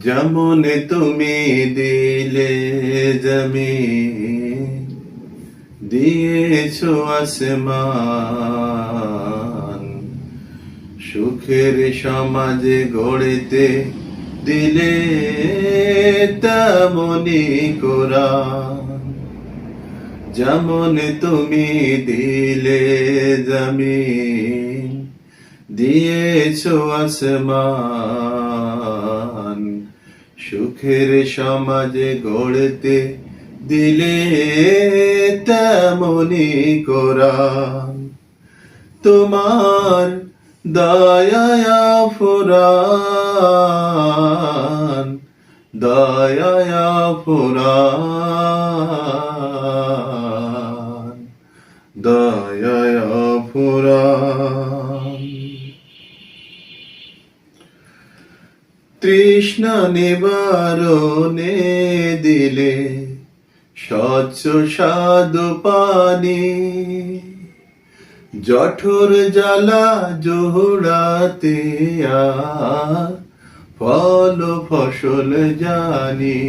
যেমন তুমি দিলে জমিন, দিয়েছো আসমান, সুখের সমাজ গড়তে দিলে তেমনি কোরআন। যেমন তুমি দিলে জমিন, দিয়েছো আসমান, সুখের সমাজ গড়তে দিলে তেমনি কোরআন। তোমার দয়ায় ফুরান, দয়ায় ফুরান, দয়ায় ফুরান। তৃষ্ণা নিবারণে দিলে স্বচ্ছ সাধু পানি, জঠর জ্বালা জোড়াতে আর ফল ফসল জানি।